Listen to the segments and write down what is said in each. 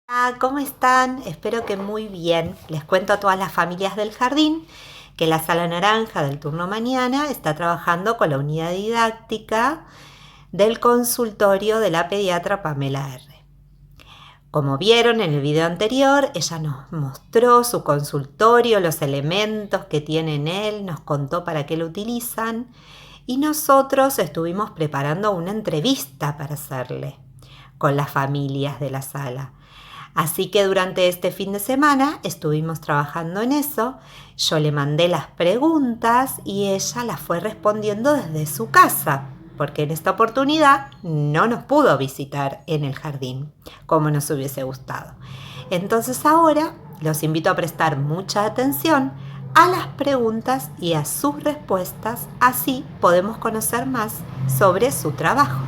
Hola, ¿cómo están? Espero que muy bien. Les cuento a todas las familias del jardín que la sala naranja del turno mañana está trabajando con la unidad didáctica del consultorio de la pediatra Pamela R. Como vieron en el video anterior, ella nos mostró su consultorio, los elementos que tiene en él, nos contó para qué lo utilizan y nosotros estuvimos preparando una entrevista para hacerle con las familias de la sala. Así que durante este fin de semana estuvimos trabajando en eso. Yo le mandé las preguntas y ella las fue respondiendo desde su casa, porque en esta oportunidad no nos pudo visitar en el jardín como nos hubiese gustado. Entonces ahora los invito a prestar mucha atención a las preguntas y a sus respuestas, así podemos conocer más sobre su trabajo.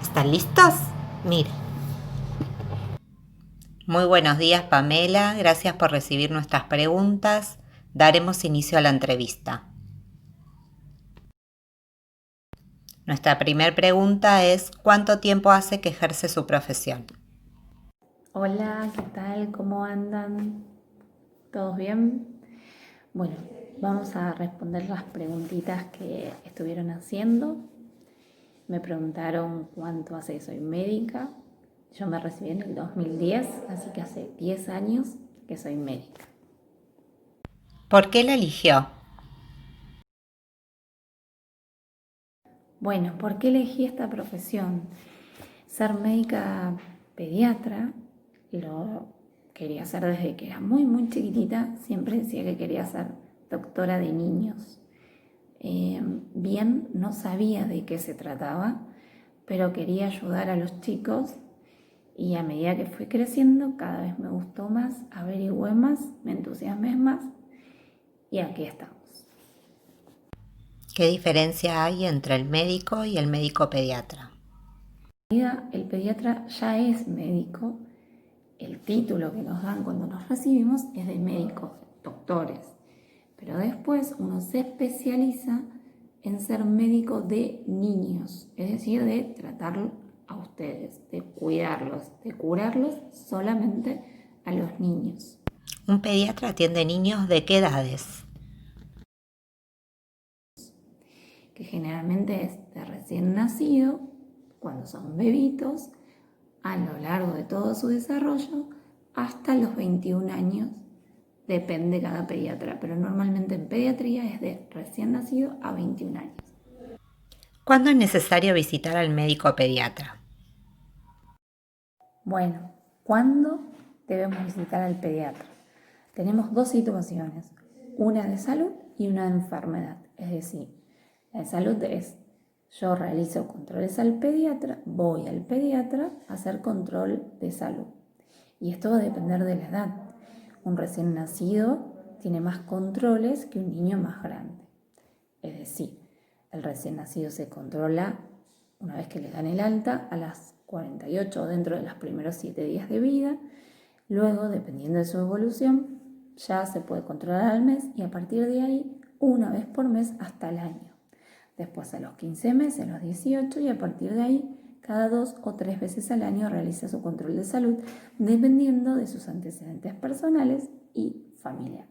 ¿Están listos? Miren. Muy buenos días, Pamela. Gracias por recibir nuestras preguntas. Daremos inicio a la entrevista. Nuestra primera pregunta es: ¿cuánto tiempo hace que ejerce su profesión? Hola, ¿qué tal? ¿Cómo andan? ¿Todos bien? Bueno, vamos a responder las preguntitas que estuvieron haciendo. Me preguntaron cuánto hace que soy médica. Yo me recibí en el 2010, así que hace 10 años que soy médica. ¿Por qué la eligió? Bueno, ¿por qué elegí esta profesión? Ser médica pediatra lo quería hacer desde que era muy chiquitita. Siempre decía que quería ser doctora de niños. Bien, no sabía de qué se trataba, pero quería ayudar a los chicos y a medida que fui creciendo cada vez me gustó más, averigüé más, me entusiasmé más y aquí estamos. ¿Qué diferencia hay entre el médico y el médico pediatra? El pediatra ya es médico, el título que nos dan cuando nos recibimos es de médicos, doctores, pero después uno se especializa en ser médico de niños, es decir, de tratar a ustedes, de cuidarlos, de curarlos solamente a los niños. ¿Un pediatra atiende niños de qué edades? Que generalmente es de recién nacido, cuando son bebitos, a lo largo de todo su desarrollo, hasta los 21 años, depende cada pediatra, pero normalmente en pediatría es de recién nacido a 21 años. ¿Cuándo es necesario visitar al médico pediatra? Bueno, ¿cuándo debemos visitar al pediatra? Tenemos dos situaciones, una de salud y una de enfermedad. Es decir, la de salud es, yo realizo controles al pediatra, voy al pediatra a hacer control de salud. Y esto va a depender de la edad. Un recién nacido tiene más controles que un niño más grande. Es decir, el recién nacido se controla una vez que le dan el alta a las 48 o dentro de los primeros 7 días de vida. Luego, dependiendo de su evolución, ya se puede controlar al mes y a partir de ahí una vez por mes hasta el año. Después a los 15 meses, a los 18 y a partir de ahí cada 2 o 3 veces al año realiza su control de salud dependiendo de sus antecedentes personales y familiares.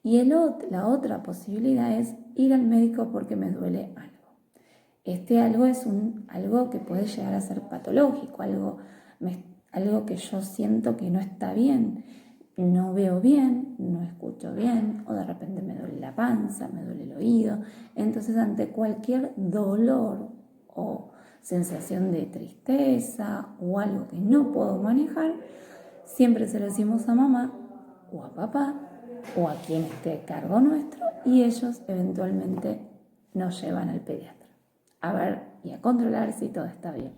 Y la otra posibilidad es ir al médico porque me duele algo. Este algo es algo que puede llegar a ser patológico, algo que yo siento que no está bien, no veo bien, no escucho bien, o de repente me duele la panza, me duele el oído. Entonces, ante cualquier dolor o sensación de tristeza o algo que no puedo manejar, siempre se lo decimos a mamá o a papá o a quien esté a cargo nuestro y ellos eventualmente nos llevan al pediatra a ver y a controlar si todo está bien.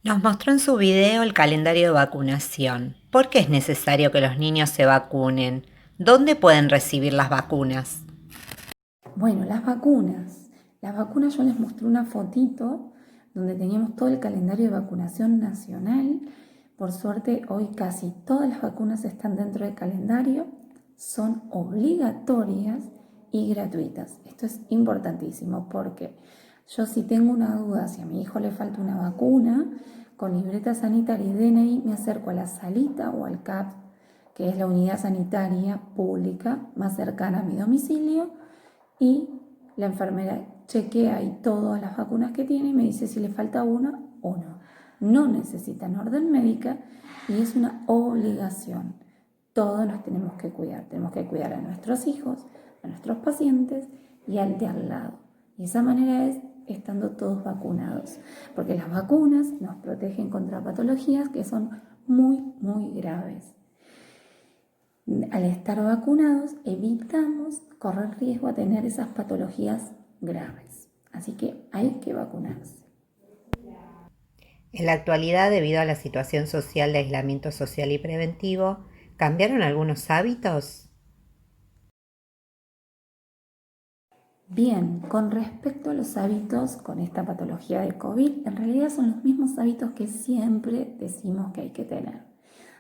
Nos mostró en su video el calendario de vacunación. ¿Por qué es necesario que los niños se vacunen? ¿Dónde pueden recibir las vacunas? Bueno, las vacunas. Las vacunas yo les mostré una fotito donde teníamos todo el calendario de vacunación nacional. Por suerte hoy casi todas las vacunas están dentro del calendario. Son obligatorias y gratuitas. Esto es importantísimo porque yo si tengo una duda, si a mi hijo le falta una vacuna, con libreta sanitaria y DNI me acerco a la salita o al CAP, que es la unidad sanitaria pública más cercana a mi domicilio, y la enfermera chequea ahí todas las vacunas que tiene y me dice si le falta una o no. No necesitan orden médica y es una obligación. Todos nos tenemos que cuidar a nuestros hijos, a nuestros pacientes y al de al lado. Y esa manera es estando todos vacunados, porque las vacunas nos protegen contra patologías que son muy, muy graves. Al estar vacunados evitamos correr riesgo a tener esas patologías graves. Así que hay que vacunarse. En la actualidad, debido a la situación social de aislamiento social y preventivo, ¿cambiaron algunos hábitos? Bien, con respecto a los hábitos con esta patología de COVID, en realidad son los mismos hábitos que siempre decimos que hay que tener.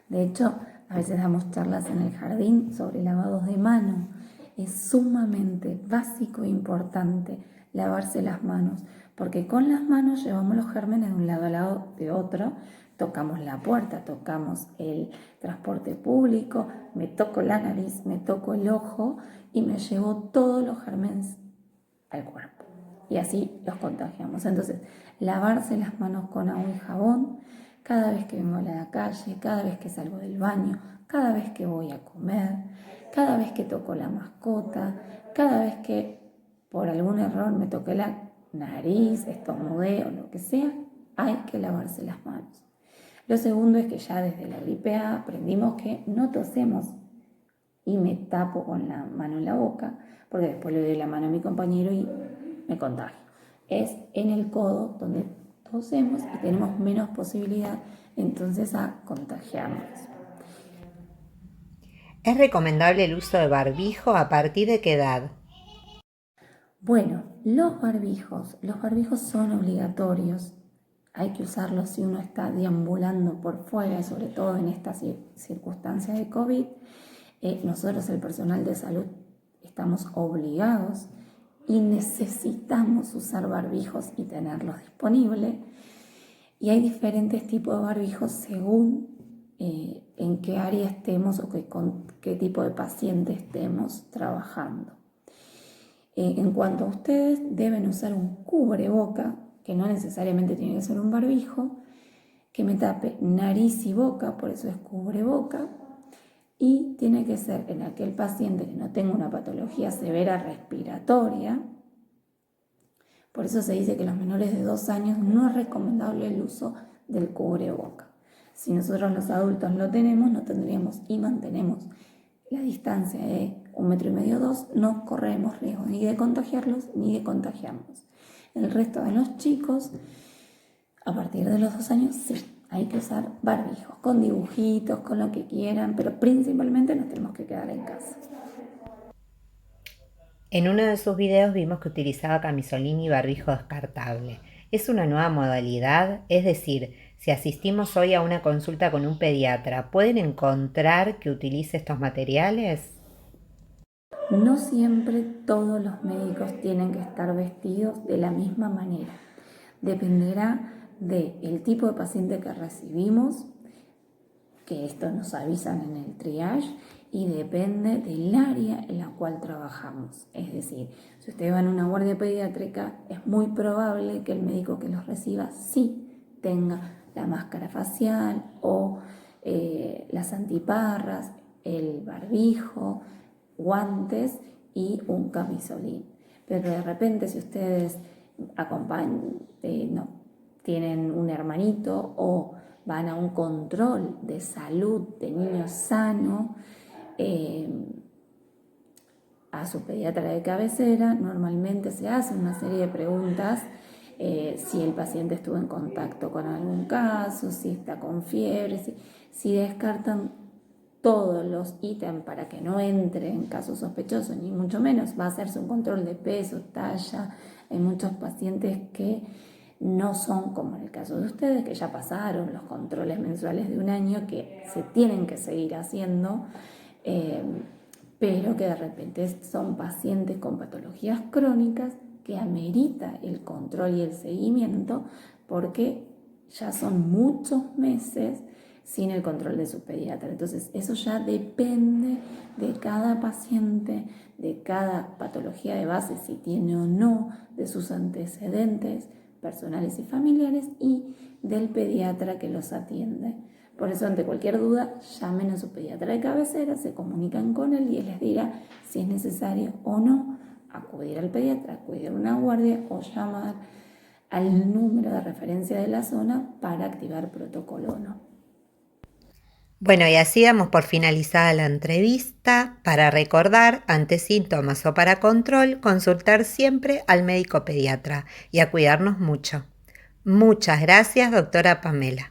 De hecho, a veces damos charlas en el jardín sobre lavados de mano. Es sumamente básico e importante lavarse las manos, porque con las manos llevamos los gérmenes de un lado al lado de otro, tocamos la puerta, tocamos el transporte público, me toco la nariz, me toco el ojo y me llevo todos los gérmenes al cuerpo. Y así los contagiamos. Entonces, lavarse las manos con agua y jabón cada vez que vengo a la calle, cada vez que salgo del baño, cada vez que voy a comer, cada vez que toco la mascota, cada vez que por algún error me toqué la nariz, estornudé o lo que sea, hay que lavarse las manos. Lo segundo es que ya desde la gripe A aprendimos que no tosemos y me tapo con la mano en la boca, porque después le doy la mano a mi compañero y me contagio. Es en el codo donde tosemos y tenemos menos posibilidad entonces a contagiarnos. ¿Es recomendable el uso de barbijo a partir de qué edad? Bueno, los barbijos son obligatorios. Hay que usarlos si uno está deambulando por fuera, sobre todo en estas circunstancias de COVID. Nosotros, el personal de salud, estamos obligados y necesitamos usar barbijos y tenerlos disponibles. Y hay diferentes tipos de barbijos según en qué área estemos o con qué tipo de paciente estemos trabajando. En cuanto a ustedes, deben usar un cubreboca, que no necesariamente tiene que ser un barbijo, que me tape nariz y boca, por eso es cubreboca, y tiene que ser en aquel paciente que no tenga una patología severa respiratoria. Por eso se dice que los menores de 2 años no es recomendable el uso del cubreboca. Si nosotros los adultos lo tenemos, no tendríamos y mantenemos la distancia de 1,5 m, 2, no corremos riesgo ni de contagiarlos ni de contagiarnos. El resto de los chicos, a partir de los 2 años, sí, hay que usar barbijos, con dibujitos, con lo que quieran, pero principalmente nos tenemos que quedar en casa. En uno de sus videos vimos que utilizaba camisolín y barbijo descartable. ¿Es una nueva modalidad? Es decir, si asistimos hoy a una consulta con un pediatra, ¿pueden encontrar que utilice estos materiales? No siempre todos los médicos tienen que estar vestidos de la misma manera. Dependerá del tipo de paciente que recibimos, que esto nos avisan en el triage, y depende del área en la cual trabajamos. Es decir, si ustedes van a una guardia pediátrica, es muy probable que el médico que los reciba sí tenga la máscara facial o las antiparras, el barbijo, guantes y un camisolín. Pero de repente, si ustedes tienen un hermanito o van a un control de salud de niño sano, a su pediatra de cabecera, normalmente se hace una serie de preguntas, si el paciente estuvo en contacto con algún caso, si está con fiebre, si descartan todos los ítems para que no entre en casos sospechosos, ni mucho menos. Va a hacerse un control de peso, talla. Hay muchos pacientes que no son como en el caso de ustedes, que ya pasaron los controles mensuales de 1 año, que se tienen que seguir haciendo, pero que de repente son pacientes con patologías crónicas que amerita el control y el seguimiento porque ya son muchos meses sin el control de su pediatra. Entonces, eso ya depende de cada paciente, de cada patología de base, si tiene o no, de sus antecedentes personales y familiares y del pediatra que los atiende. Por eso, ante cualquier duda, llamen a su pediatra de cabecera, se comunican con él y él les dirá si es necesario o no acudir al pediatra, acudir a una guardia o llamar al número de referencia de la zona para activar protocolo o no. Bueno, y así damos por finalizada la entrevista. Para recordar, ante síntomas o para control, consultar siempre al médico pediatra y a cuidarnos mucho. Muchas gracias, doctora Pamela.